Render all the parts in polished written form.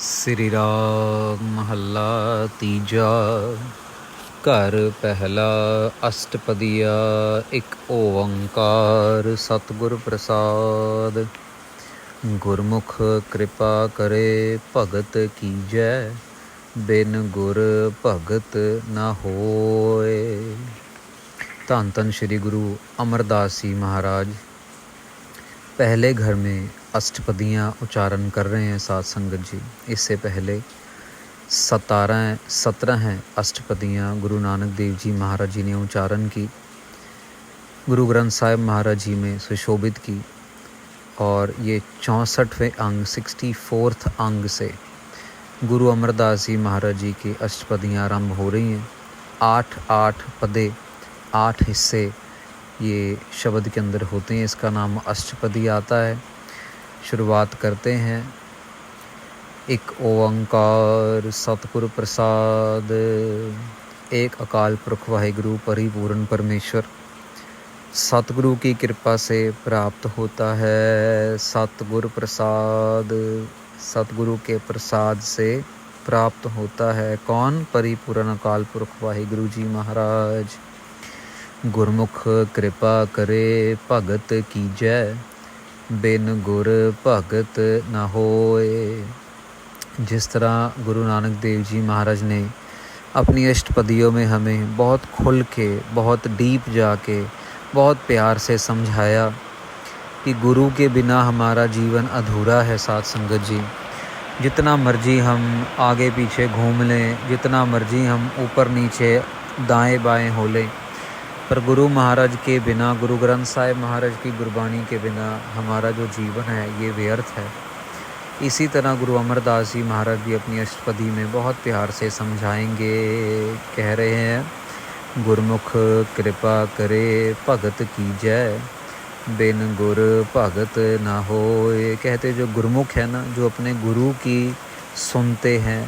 श्री राग महला तीजा। घर पहला अष्टपदिया। एक ओंकार सतगुर प्रसाद। गुरमुख कृपा करे भगत कीजै, बिन गुर भगत न होए। धन धन श्री गुरु अमरदास जी महाराज पहले घर में अष्टपदियाँ उच्चारण कर रहे हैं साध संगत जी। इससे पहले 17 अष्टपदियाँ गुरु नानक देव जी महाराज जी ने उच्चारण की, गुरु ग्रंथ साहिब महाराज जी में सुशोभित की। और ये 64वें अंग 64th अंग से गुरु अमरदास जी महाराज जी की अष्टपदियाँ आरंभ हो रही हैं। 8 पदे 8 हिस्से ये शब्द के अंदर होते हैं, इसका नाम अष्टपदी आता है। शुरुआत करते हैं। एक ओंकार सतगुर प्रसाद। एक अकाल पुरख वाहिगुरु परिपूर्ण परमेश्वर सतगुरु की कृपा से प्राप्त होता है। सतगुर प्रसाद, सतगुरु के प्रसाद से प्राप्त होता है। कौन? परिपूर्ण अकाल पुरख वाहिगुरु जी महाराज। गुरमुख कृपा करे भगत कीजै, बिन गुर भगत न होए। जिस तरह गुरु नानक देव जी महाराज ने अपनी अष्टपदियों में हमें बहुत खुल के, बहुत डीप जाके, बहुत प्यार से समझाया कि गुरु के बिना हमारा जीवन अधूरा है। साथ संगत जी, जितना मर्जी हम आगे पीछे घूम लें, जितना मर्जी हम ऊपर नीचे दाएं बाएं हो लें, पर गुरु महाराज के बिना, गुरु ग्रंथ साहिब महाराज की गुरबाणी के बिना हमारा जो जीवन है ये व्यर्थ है। इसी तरह गुरु अमरदास जी महाराज भी अपनी अष्टपदी में बहुत प्यार से समझाएंगे। कह रहे हैं, गुरमुख कृपा करे भगत कीजै, बिन गुर भगत ना होए। कहते जो गुरमुख है ना, जो अपने गुरु की सुनते हैं,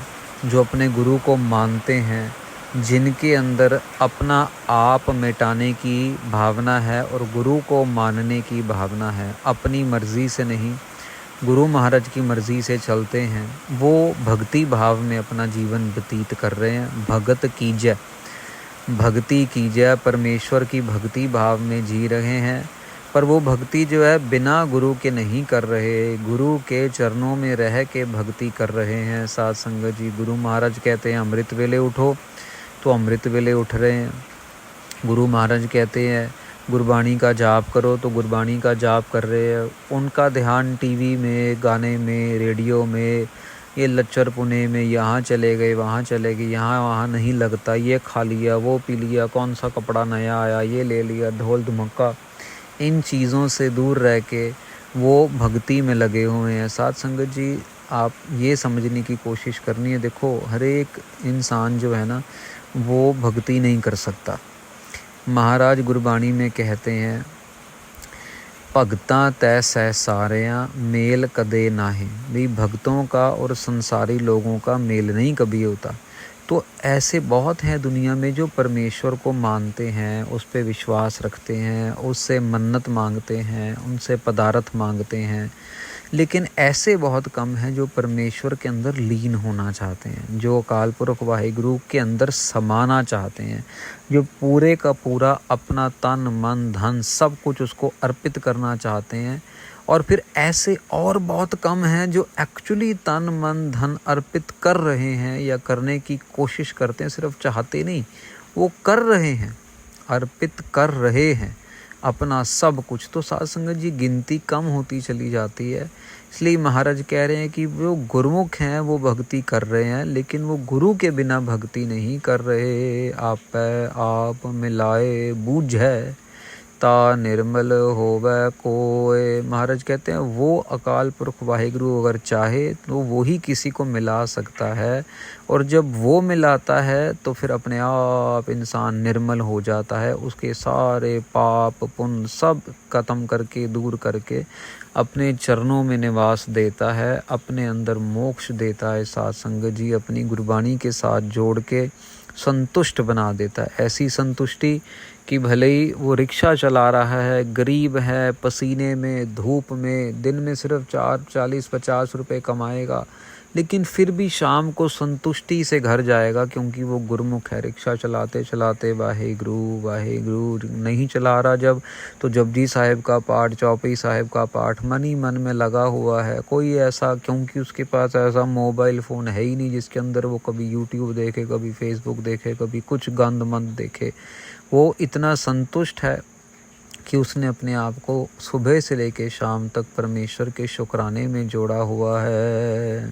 जो अपने गुरु को मानते हैं, जिनके अंदर अपना आप मिटाने की भावना है और गुरु को मानने की भावना है, अपनी मर्जी से नहीं गुरु महाराज की मर्जी से चलते हैं, वो भक्ति भाव में अपना जीवन व्यतीत कर रहे हैं। भगत कीजै, भक्ति कीजै, परमेश्वर की भक्ति भाव में जी रहे हैं। पर वो भक्ति जो है बिना गुरु के नहीं कर रहे, गुरु के चरणों में रह के भक्ति कर रहे हैं। साध संगत जी, गुरु महाराज कहते हैं अमृत वेले उठो, तो अमृत वेले उठ रहे हैं। गुरु महाराज कहते हैं गुरबाणी का जाप करो, तो गुरबाणी का जाप कर रहे हैं। उनका ध्यान टीवी में, गाने में, रेडियो में, ये लच्चर पुने में, यहाँ चले गए, वहाँ चले गए, यहाँ वहाँ नहीं लगता, ये खा लिया, वो पी लिया, कौन सा कपड़ा नया आया, ये ले लिया, ढोल धमक्का, इन चीज़ों से दूर रह के वो भक्ति में लगे हुए हैं। साथ संगत जी, आप ये समझने की कोशिश करनी है। देखो, हर एक इंसान जो है ना, वो भक्ति नहीं कर सकता। महाराज गुरबाणी में कहते हैं, भगतां तै सह सारियां मेल कदे नाहे। भाई, भक्तों का और संसारी लोगों का मेल नहीं कभी होता। तो ऐसे बहुत हैं दुनिया में जो परमेश्वर को मानते हैं, उस पर विश्वास रखते हैं, उससे मन्नत मांगते हैं, उनसे पदार्थ मांगते हैं, लेकिन ऐसे बहुत कम हैं जो परमेश्वर के अंदर लीन होना चाहते हैं, जो अकाल पुरख वाहिगुरु के अंदर समाना चाहते हैं, जो पूरे का पूरा अपना तन मन धन सब कुछ उसको अर्पित करना चाहते हैं। और फिर ऐसे और बहुत कम हैं जो एक्चुअली तन मन धन अर्पित कर रहे हैं या करने की कोशिश करते हैं। सिर्फ चाहते नहीं, वो कर रहे हैं, अर्पित कर रहे हैं अपना सब कुछ। तो साध संगत जी, गिनती कम होती चली जाती है। इसलिए महाराज कह रहे हैं कि वो गुरुमुख हैं, वो भक्ति कर रहे हैं, लेकिन वो गुरु के बिना भक्ति नहीं कर रहे। आप मिलाए बूझै ता निर्मल होवे कोय। महाराज कहते हैं वो अकाल पुरख वाहिगुरु अगर चाहे तो वो ही किसी को मिला सकता है, और जब वो मिलाता है तो फिर अपने आप इंसान निर्मल हो जाता है। उसके सारे पाप पुण्य सब खत्म करके, दूर करके अपने चरणों में निवास देता है, अपने अंदर मोक्ष देता है। साथ संगत जी, अपनी गुरबाणी के साथ जोड़ के संतुष्ट बना देता है। ऐसी संतुष्टि कि भले ही वो रिक्शा चला रहा है, गरीब है, पसीने में, धूप में, दिन में सिर्फ 40-50 रुपए कमाएगा, लेकिन फिर भी शाम को संतुष्टि से घर जाएगा, क्योंकि वो गुरमुख है। रिक्शा चलाते चलाते वाहेगुरु वाहेगुरु नहीं चला रहा जब, तो जपजी साहिब का पाठ, चौपाई साहिब का पाठ मन ही मन में लगा हुआ है। कोई ऐसा, क्योंकि उसके पास ऐसा मोबाइल फ़ोन है ही नहीं जिसके अंदर वो कभी यूट्यूब देखे, कभी फेसबुक देखे, कभी कुछ गंद मंद देखे। वो इतना संतुष्ट है कि उसने अपने आप को सुबह से लेकर शाम तक परमेश्वर के शुक्राने में जोड़ा हुआ है।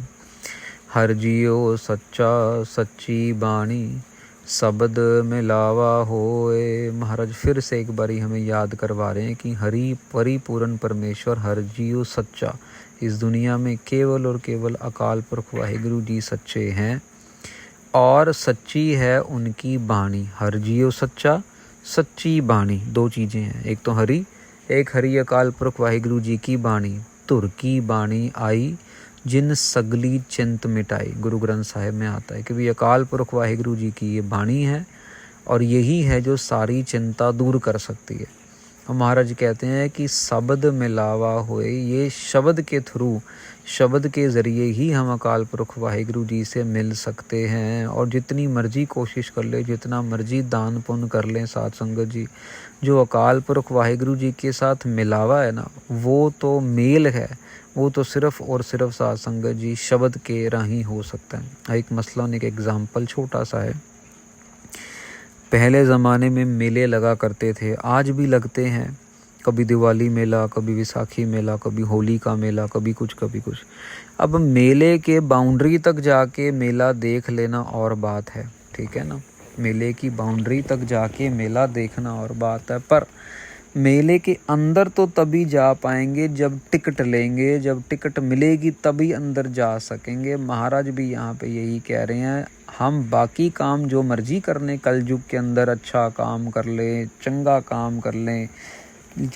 हर जियो सच्चा सच्ची बाणी, शब्द में लावा होए। महाराज फिर से एक बारी हमें याद करवा रहे हैं कि हरि परिपूर्ण परमेश्वर, हर जियो सच्चा। इस दुनिया में केवल और केवल अकाल पुरख वाहिगुरु जी सच्चे हैं, और सच्ची है उनकी बाणी। हर जियो सच्चा, सच्ची बाणी, दो चीज़ें हैं, एक तो हरि, एक हरि अकाल पुरख वाहिगुरु जी की बाणी। धुर की बाणी आई जिन सगली चिंत मिटाई, गुरु ग्रंथ साहिब में आता है कि भी अकाल पुरख वाहिगुरु जी की ये बाणी है, और यही है जो सारी चिंता दूर कर सकती है। और महाराज कहते हैं कि शब्द मिलावा होए, ये शब्द के थ्रू, शब्द के ज़रिए ही हम अकाल पुरख वाहिगुरु जी से मिल सकते हैं। और जितनी मर्जी कोशिश कर ले, जितना मर्जी दान पुण्य कर लें साथ संगत जी, जो अकाल पुरख वाहिगुरु जी के साथ मिलावा है ना, वो तो मेल है, वो तो सिर्फ़ और सिर्फ साथ संगत जी शब्द के राही हो सकता है। एक मसलन, एक एग्ज़ाम्पल छोटा सा है। पहले ज़माने में मेले लगा करते थे, आज भी लगते हैं। कभी दिवाली मेला, कभी विसाखी मेला, कभी होली का मेला, कभी कुछ कभी कुछ। अब मेले के बाउंड्री तक जाके मेला देख लेना और बात है, ठीक है ना। मेले की बाउंड्री तक जाके मेला देखना और बात है, पर मेले के अंदर तो तभी जा पाएंगे जब टिकट लेंगे, जब टिकट मिलेगी तभी अंदर जा सकेंगे। महाराज भी यहाँ पे यही कह रहे हैं, हम बाकी काम जो मर्जी कर लें कल युग के अंदर, अच्छा काम कर लें, चंगा काम कर लें,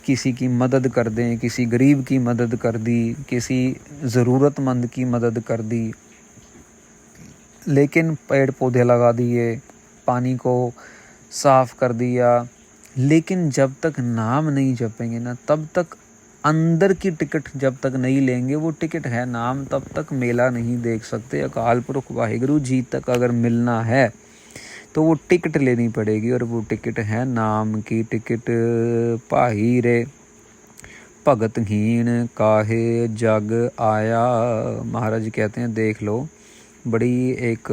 किसी की मदद कर दें, किसी गरीब की मदद कर दी, किसी ज़रूरतमंद की मदद कर दी, लेकिन पेड़ पौधे लगा दिए, पानी को साफ़ कर दिया, लेकिन जब तक नाम नहीं जपेंगे ना, तब तक अंदर की टिकट जब तक नहीं लेंगे, वो टिकट है नाम, तब तक मेला नहीं देख सकते। अकाल पुरख वाहिगुरु जी तक अगर मिलना है तो वो टिकट लेनी पड़ेगी, और वो टिकट है नाम की टिकट। पाही रे भगतहीन काहे जग आया। महाराज कहते हैं, देख लो, बड़ी एक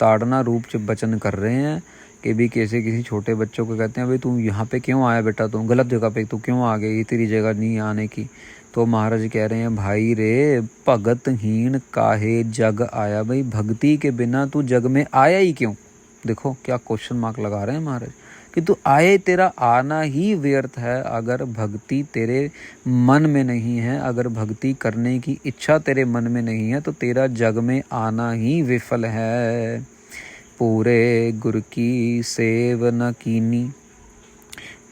ताड़ना रूप से वचन कर रहे हैं कि भी कैसे किसी छोटे बच्चों को कहते हैं, भाई तू यहाँ पे क्यों आया बेटा, तू गलत जगह पे तू क्यों आ गई, तेरी जगह नहीं आने की। तो महाराज कह रहे हैं, भाई रे भगतहीन काहे जग आया, भाई भक्ति के बिना तू जग में आया ही क्यों। देखो क्या क्वेश्चन मार्क लगा रहे हैं महाराज, कि तू आए, तेरा आना ही व्यर्थ है अगर भक्ति तेरे मन में नहीं है, अगर भक्ति करने की इच्छा तेरे मन में नहीं है, तो तेरा जग में आना ही विफल है। पूरे गुरु की सेव न कीनी,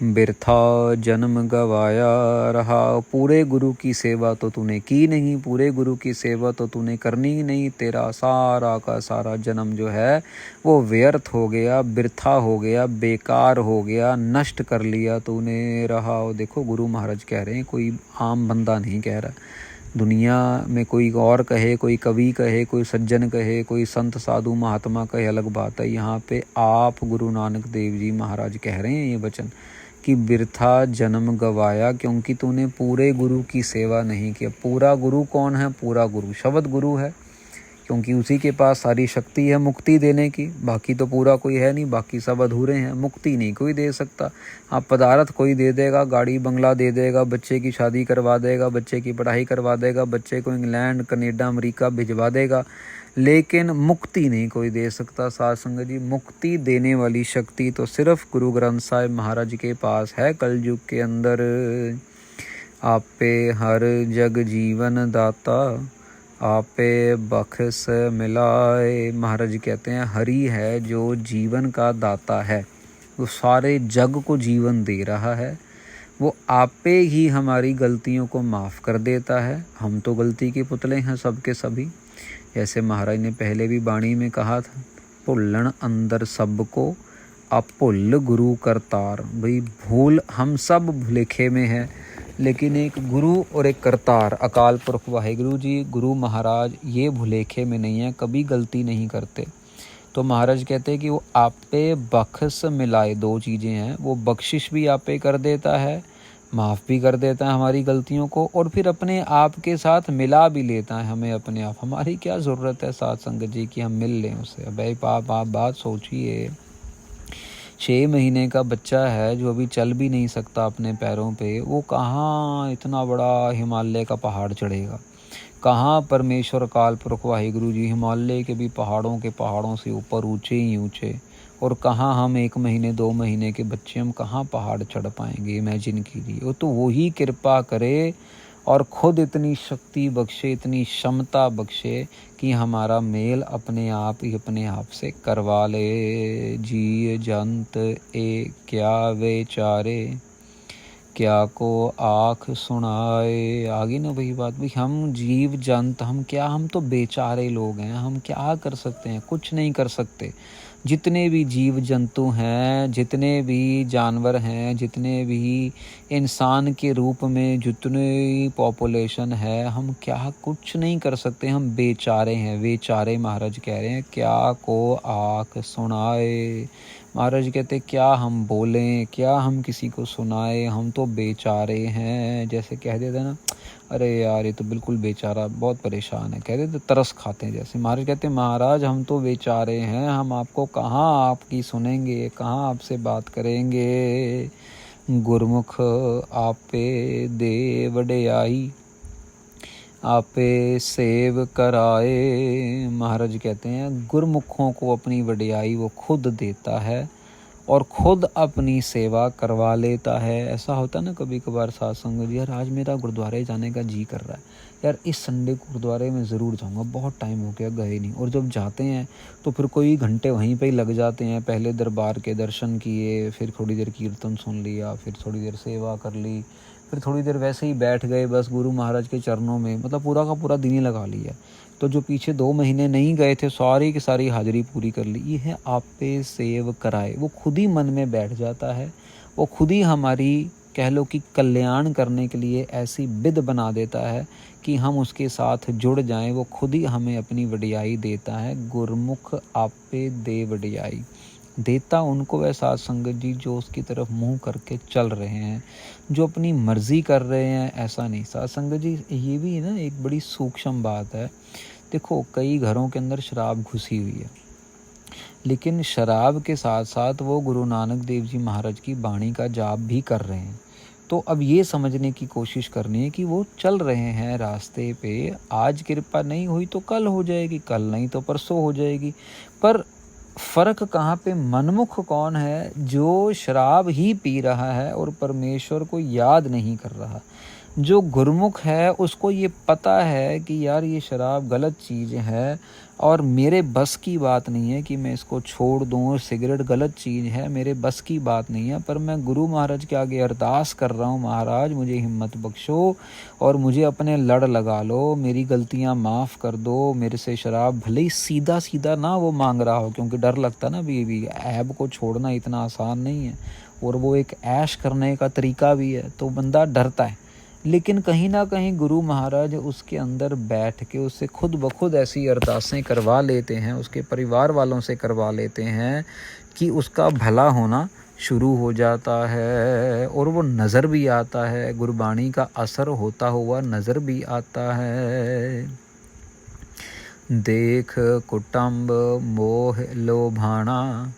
बिरथा जन्म गवाया रहा। पूरे गुरु की सेवा तो तूने की नहीं, पूरे गुरु की सेवा तो तूने करनी ही नहीं, तेरा सारा का सारा जन्म जो है वो व्यर्थ हो गया, बिरथा हो गया, बेकार हो गया, नष्ट कर लिया तूने रहा। देखो गुरु महाराज कह रहे हैं, कोई आम बंदा नहीं कह रहा। दुनिया में कोई और कहे, कोई कवि कहे, कोई सज्जन कहे, कोई संत साधु महात्मा कहे, अलग बात है। यहाँ पे आप गुरु नानक देव जी महाराज कह रहे हैं ये वचन कि बिरथा जन्म गवाया, क्योंकि तूने पूरे गुरु की सेवा नहीं की। पूरा गुरु कौन है? पूरा गुरु शब्द गुरु है, क्योंकि उसी के पास सारी शक्ति है मुक्ति देने की। बाकी तो पूरा कोई है नहीं, बाकी सब अधूरे हैं। मुक्ति नहीं कोई दे सकता। हाँ, पदार्थ कोई दे देगा, गाड़ी बंगला दे देगा, बच्चे की शादी करवा देगा, बच्चे की पढ़ाई करवा देगा, बच्चे को इंग्लैंड कनेडा अमेरिका भिजवा देगा, लेकिन मुक्ति नहीं कोई दे सकता। साध संगत जी, मुक्ति देने वाली शक्ति तो सिर्फ गुरु ग्रंथ साहिब महाराज के पास है। कलयुग के अंदर आपे हर जग जीवन दाता, आपे बख्श मिलाए। महाराज कहते हैं, हरि है जो जीवन का दाता है, वो सारे जग को जीवन दे रहा है। वो आपे ही हमारी गलतियों को माफ़ कर देता है। हम तो गलती के पुतले हैं सबके सभी। जैसे महाराज ने पहले भी वाणी में कहा था, भुल्लन अंदर सबको अपुल गुरु करतार। भाई भूल हम सब भुलेखे में है, लेकिन एक गुरु और एक करतार अकाल पुरख वाहिगुरु जी गुरु महाराज ये भुलेखे में नहीं है, कभी गलती नहीं करते। तो महाराज कहते हैं कि वो आपे बख्श मिलाए, दो चीज़ें हैं, वो बख्शिश भी आपे कर देता है, माफ़ भी कर देता है हमारी गलतियों को, और फिर अपने आप के साथ मिला भी लेता है हमें अपने आप। हमारी क्या ज़रूरत है साथ संगत जी कि हम मिल लें उससे। भाई आप बात सोचिए, 6 महीने का बच्चा है जो अभी चल भी नहीं सकता अपने पैरों पे, वो कहाँ इतना बड़ा हिमालय का पहाड़ चढ़ेगा। कहाँ परमेश्वर काल पुरख वाहिगुरु जी हिमालय के भी पहाड़ों से ऊपर ऊंचे ही ऊंचे, और कहाँ हम 1 महीने 2 महीने के बच्चे हम कहाँ पहाड़ चढ़ पाएंगे। इमेजिन कीजिए, वो तो वही कृपा करे और खुद इतनी शक्ति बख्शे, इतनी क्षमता बख्शे कि हमारा मेल अपने आप से करवा ले। जी जंत ए क्या बेचारे, क्या को आँख सुनाए। आगे ना वही बात, भाई हम जीव जंत हम तो बेचारे लोग हैं, हम क्या कर सकते हैं, कुछ नहीं कर सकते। जितने भी जीव जंतु हैं, जितने भी जानवर हैं, जितने भी इंसान के रूप में जितने पॉपुलेशन है, हम क्या कुछ नहीं कर सकते, हम बेचारे हैं। बेचारे महाराज कह रहे हैं क्या को आँख सुनाए। महाराज कहते क्या हम बोलें, क्या हम किसी को सुनाए, हम तो बेचारे हैं। जैसे कह देते ना, अरे यार ये तो बिल्कुल बेचारा, बहुत परेशान है, कह देते तरस खाते हैं। जैसे महाराज कहते महाराज हम तो बेचारे हैं, हम आपको कहाँ आपकी सुनेंगे, कहाँ आपसे बात करेंगे। गुरमुख आपे दे वड्याई, आपे सेव कराए। महाराज कहते हैं गुरमुखों को अपनी वड्याई वो खुद देता है और खुद अपनी सेवा करवा लेता है। ऐसा होता है ना कभी कभार सात्संग, यार आज मेरा गुरुद्वारे जाने का जी कर रहा है, यार इस संडे को गुरुद्वारे में ज़रूर जाऊंगा, बहुत टाइम हो गया गए नहीं। और जब जाते हैं तो फिर कोई घंटे वहीं पे ही लग जाते हैं। पहले दरबार के दर्शन किए, फिर थोड़ी देर कीर्तन सुन लिया, फिर थोड़ी देर सेवा कर ली, फिर थोड़ी देर वैसे ही बैठ गए बस गुरु महाराज के चरणों में, मतलब पूरा का पूरा दिन ही लगा लिया। तो जो पीछे 2 महीने नहीं गए थे, सारी की सारी हाजिरी पूरी कर ली। ये है आपे सेव कराए, वो खुद ही मन में बैठ जाता है, वो खुद ही हमारी कह लो कि कल्याण करने के लिए ऐसी विध बना देता है कि हम उसके साथ जुड़ जाएं। वो खुद ही हमें अपनी वड्याई देता है। गुरमुख आपे दे वड्याई, देता उनको है साध संगत जी जो उसकी तरफ मुंह करके चल रहे हैं, जो अपनी मर्जी कर रहे हैं। ऐसा नहीं साध संगत जी, ये भी ना एक बड़ी सूक्ष्म बात है। देखो कई घरों के अंदर शराब घुसी हुई है, लेकिन शराब के साथ साथ वो गुरु नानक देव जी महाराज की वाणी का जाप भी कर रहे हैं। तो अब ये समझने की कोशिश करनी है कि वो चल रहे हैं रास्ते पे। आज कृपा नहीं हुई तो कल हो जाएगी, कल नहीं तो परसों हो जाएगी। पर फर्क कहाँ पे, मनमुख कौन है जो शराब ही पी रहा है और परमेश्वर को याद नहीं कर रहा। जो गुरमुख है उसको ये पता है कि यार ये शराब गलत चीज़ है और मेरे बस की बात नहीं है कि मैं इसको छोड़ दूँ। सिगरेट गलत चीज़ है, मेरे बस की बात नहीं है, पर मैं गुरु महाराज के आगे अरदास कर रहा हूँ, महाराज मुझे हिम्मत बख्शो और मुझे अपने लड़ लगा लो, मेरी गलतियाँ माफ़ कर दो। मेरे से शराब भले ही सीधा सीधा ना वो मांग रहा हो, क्योंकि डर लगता ना भी ऐब को छोड़ना इतना आसान नहीं है, और वो एक ऐश करने का तरीका भी है, तो बंदा डरता है। लेकिन कहीं ना कहीं गुरु महाराज उसके अंदर बैठ के उससे खुद ब खुद ऐसी अरदासें करवा लेते हैं, उसके परिवार वालों से करवा लेते हैं कि उसका भला होना शुरू हो जाता है और वो नज़र भी आता है, गुरबाणी का असर होता हुआ नज़र भी आता है। देख कुटुंब मोह लोभाना,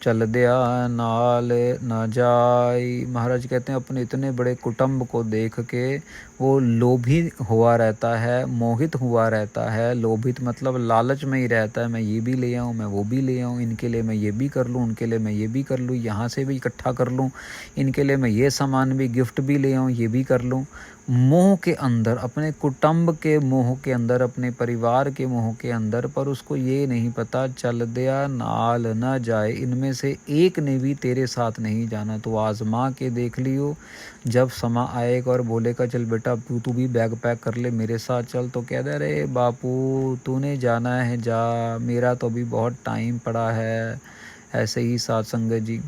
चल दिया नाल न जाई। महाराज कहते हैं अपने इतने बड़े कुटुंब को देख के वो लोभी हुआ रहता है, मोहित हुआ रहता है। लोभित मतलब लालच में ही रहता है, मैं ये भी ले आऊँ, मैं वो भी ले आऊँ, इनके लिए मैं ये भी कर लूँ, उनके लिए मैं ये भी कर लूँ, यहाँ से भी इकट्ठा कर लूँ, इनके लिए मैं ये सामान भी गिफ्ट भी ले आऊँ, ये भी कर लूँ। मोह के अंदर, अपने कुटुंब के मोह के अंदर, अपने परिवार के मोह के अंदर, पर उसको ये नहीं पता चल दिया नाल न जाए, इनमें से एक ने भी तेरे साथ नहीं जाना। तो आजमा के देख लियो, जब समा आएगा और बोलेगा चल बेटा तू भी बैग पैक कर ले मेरे साथ चल, तो कह दे अरे बापू तूने जाना है जा, मेरा तो अभी बहुत टाइम पड़ा है, ऐसे ही साथ संगत जी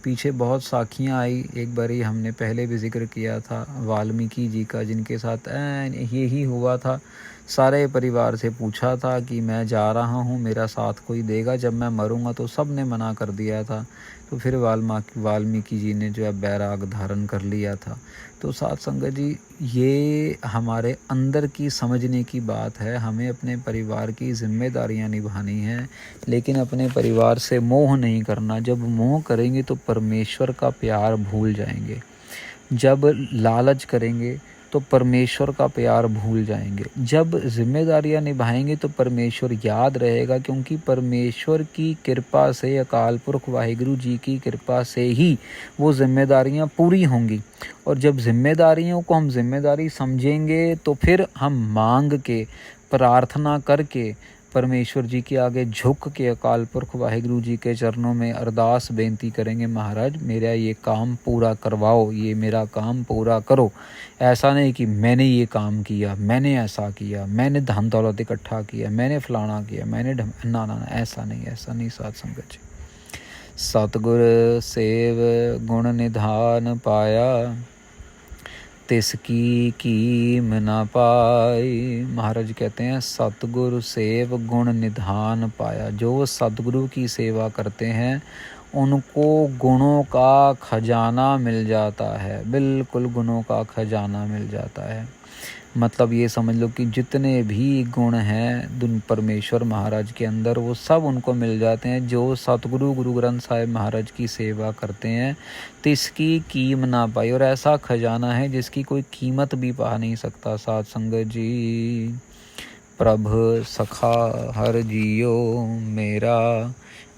पीछे बहुत साखियाँ आई। एक बारी हमने पहले भी जिक्र किया था वाल्मीकि जी का, जिनके साथ ये ही हुआ था। सारे परिवार से पूछा था कि मैं जा रहा हूँ, मेरा साथ कोई देगा जब मैं मरूँगा, तो सब ने मना कर दिया था। तो फिर वाल्मीकि जी ने जो है बैराग धारण कर लिया था। तो साथ संगत जी ये हमारे अंदर की समझने की बात है। हमें अपने परिवार की जिम्मेदारियां निभानी हैं, लेकिन अपने परिवार से मोह नहीं करना। जब मोह करेंगे तो परमेश्वर का प्यार भूल जाएंगे। जब लालच करेंगे तो परमेश्वर का प्यार भूल जाएंगे। जब जिम्मेदारियां निभाएंगे तो परमेश्वर याद रहेगा, क्योंकि परमेश्वर की कृपा से, अकाल पुरख वाहिगुरु जी की कृपा से ही वो जिम्मेदारियां पूरी होंगी। और जब जिम्मेदारियों को हम जिम्मेदारी समझेंगे तो फिर हम मांग के, प्रार्थना करके, परमेश्वर जी के आगे झुक के अकाल पुरख वाहिगुरु जी के चरणों में अरदास बेनती करेंगे, महाराज मेरा ये काम पूरा करवाओ, ये मेरा काम पूरा करो। ऐसा नहीं कि मैंने ये काम किया, मैंने ऐसा किया, मैंने धन दौलत इकट्ठा किया, मैंने फलाना किया, मैंने ना ना, ऐसा नहीं साथ संगत जी। सतगुर सेव गुण निधान पाया, तिसकी कीम न पाई। महाराज कहते हैं सतगुरु सेव गुण निधान पाया। जो सतगुरु की सेवा करते हैं उनको गुणों का खजाना मिल जाता है। बिल्कुल गुणों का खजाना मिल जाता है। मतलब ये समझ लो कि जितने भी गुण हैं परमेश्वर महाराज के अंदर, वो सब उनको मिल जाते हैं जो सतगुरु गुरु ग्रंथ साहिब महाराज की सेवा करते हैं। तो इसकी कीम ना पाई, और ऐसा खजाना है जिसकी कोई कीमत भी पा नहीं सकता। साथ संगत जी प्रभ सखा हर जियो मेरा,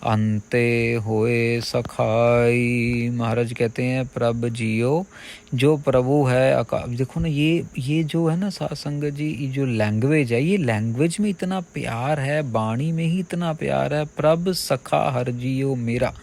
अंते होए सखाई। महाराज कहते हैं प्रभ जियो, जो प्रभु है। देखो ना, ये जो है ना साथ संगत जी, ये जो लैंग्वेज है, ये लैंग्वेज में इतना प्यार है, वाणी में ही इतना प्यार है। प्रभ सखा हर जियो मेरा,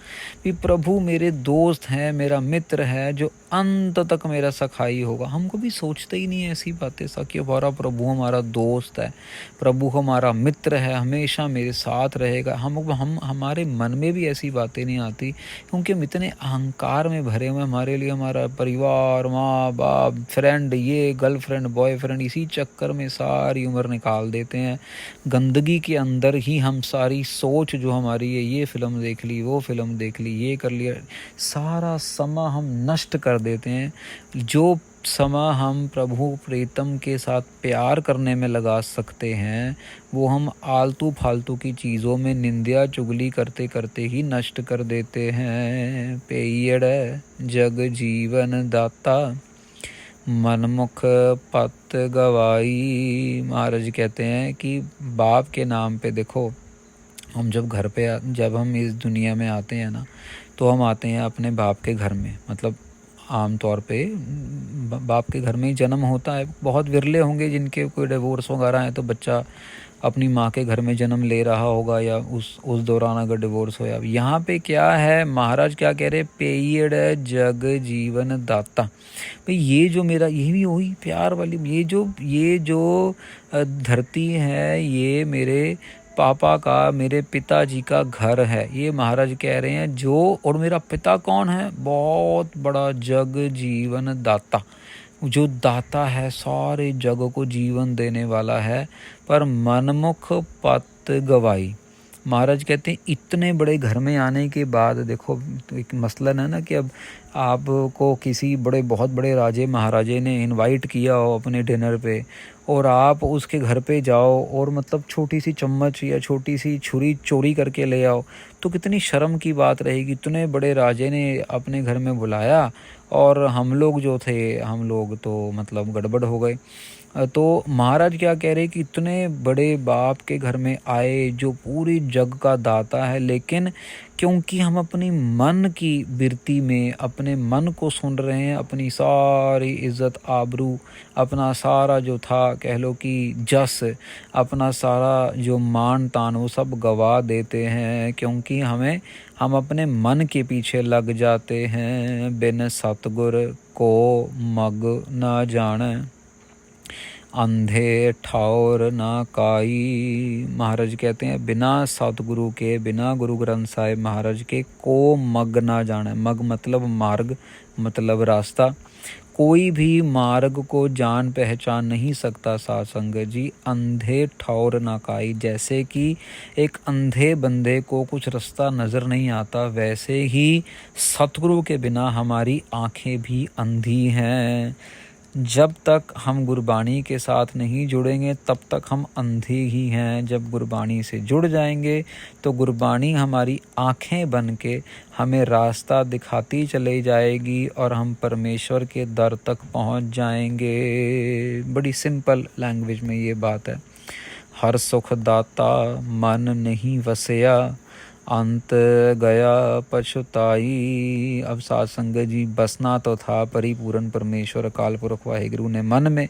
भी प्रभु मेरे दोस्त हैं, मेरा मित्र है, जो अंत तक मेरा सखाई होगा। हम कभी सोचते ही नहीं है ऐसी बातें सा कि हमारा प्रभु हमारा दोस्त है, प्रभु हमारा मित्र है, हमेशा मेरे साथ रहेगा। हम हमारे मन में भी ऐसी बातें नहीं आती, क्योंकि हम इतने अहंकार में भरे हुए। हमारे लिए हमारा परिवार, माँ बाप, फ्रेंड, ये गर्लफ्रेंड, बॉयफ्रेंड, इसी चक्कर में सारी उम्र निकाल देते हैं। गंदगी के अंदर ही हम सारी सोच जो हमारी है, ये फिल्म देख ली, वो फिल्म देख ली, ये कर लिया, सारा समय हम नष्ट कर देते हैं। जो समय हम प्रभु प्रीतम के साथ प्यार करने में लगा सकते हैं, वो हम आलतू फालतू की चीज़ों में निंदा चुगली करते करते ही नष्ट कर देते हैं। पेयड़ जग जीवन दाता, मनमुख पत गवाई। महाराज कहते हैं कि बाप के नाम पे, देखो हम जब हम इस दुनिया में आते हैं ना, तो हम आते हैं अपने बाप के घर में। मतलब आम तौर पे बाप के घर में ही जन्म होता है। बहुत विरले होंगे जिनके कोई डिवोर्स वगैरह है तो बच्चा अपनी माँ के घर में जन्म ले रहा होगा, या उस दौरान अगर डिवोर्स हो। अब यहाँ पे क्या है, महाराज क्या कह रहे, पेयड़ जग जीवन दाता। भाई ये जो मेरा, ये भी वही प्यार वाली, ये जो धरती है, ये मेरे पापा का, मेरे पिताजी का घर है। ये महाराज कह रहे हैं जो, और मेरा पिता कौन है, बहुत बड़ा जग जीवन दाता, जो दाता है, सारे जग को जीवन देने वाला है। पर मनमुख पत गवाई। महाराज कहते हैं इतने बड़े घर में आने के बाद, देखो तो एक मसलन है ना कि अब आपको किसी बहुत बड़े राजे महाराजे ने इनवाइट किया हो अपने डिनर पे, और आप उसके घर पे जाओ और मतलब छोटी सी चम्मच या छोटी सी छुरी चोरी करके ले आओ, तो कितनी शर्म की बात रहेगी। इतने बड़े राजे ने अपने घर में बुलाया और हम लोग तो मतलब गड़बड़ हो गए। तो महाराज क्या कह रहे कि इतने बड़े बाप के घर में आए जो पूरी जग का दाता है, लेकिन क्योंकि हम अपनी मन की बिरती में अपने मन को सुन रहे हैं, अपनी सारी इज्जत आबरू, अपना सारा जो था कह लो कि जस, अपना सारा जो मान तान, वो सब गवा देते हैं, क्योंकि हम अपने मन के पीछे लग जाते हैं। बिन सतगुर को मग न जाने, अंधे ठौर ना काई। महाराज कहते हैं बिना सतगुरु के, बिना गुरु ग्रंथ साहिब महाराज के को मग ना जाने। मग मतलब मार्ग, मतलब रास्ता। कोई भी मार्ग को जान पहचान नहीं सकता साध संगत जी। अंधे ठौर ना काई, जैसे कि एक अंधे बंदे को कुछ रास्ता नज़र नहीं आता, वैसे ही सतगुरु के बिना हमारी आंखें भी अंधी हैं। जब तक हम गुरबाणी के साथ नहीं जुड़ेंगे तब तक हम अंधे ही हैं। जब गुरबाणी से जुड़ जाएंगे तो गुरबाणी हमारी आँखें बन के हमें रास्ता दिखाती चली जाएगी और हम परमेश्वर के दर तक पहुंच जाएंगे। बड़ी सिंपल लैंग्वेज में ये बात है। हर सुख दाता मन नहीं वसया, अंत गया पछुताई। अब साध संगत जी बसना तो था परिपूर्ण परमेश्वर अकाल पुरख वाहिगुरु ने मन में।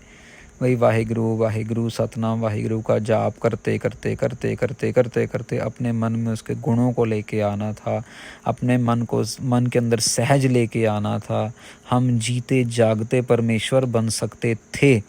वही वाहिगुरु वाहिगुरु सतनाम वाहिगुरु का जाप करते करते करते करते करते करते अपने मन में उसके गुणों को लेके आना था, अपने मन के अंदर सहज लेके आना था। हम जीते जागते परमेश्वर बन सकते थे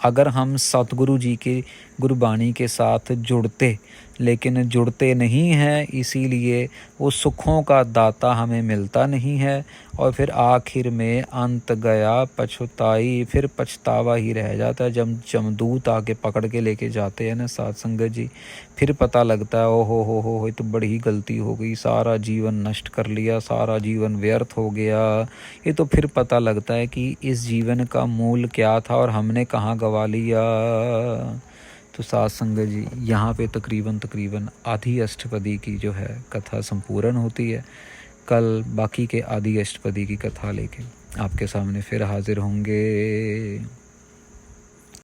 अगर हम सतगुरु जी के गुरबाणी के साथ जुड़ते, लेकिन जुड़ते नहीं हैं, इसीलिए वो सुखों का दाता हमें मिलता नहीं है। और फिर आखिर में अंत गया पछुताई, फिर पछतावा ही रह जाता है। जब जमदूत आके पकड़ के लेके जाते हैं ना साध संगत जी, फिर पता लगता है ओ हो ये तो बड़ी ही गलती हो गई, सारा जीवन नष्ट कर लिया, सारा जीवन व्यर्थ हो गया। ये तो फिर पता लगता है कि इस जीवन का मूल क्या था और हमने कहाँ गवा लिया। तो साध संगत जी यहाँ पे तकरीबन आधी अष्टपदी की जो है कथा संपूर्ण होती है। कल बाकी के आधी अष्टपदी की कथा लेके आपके सामने फिर हाजिर होंगे।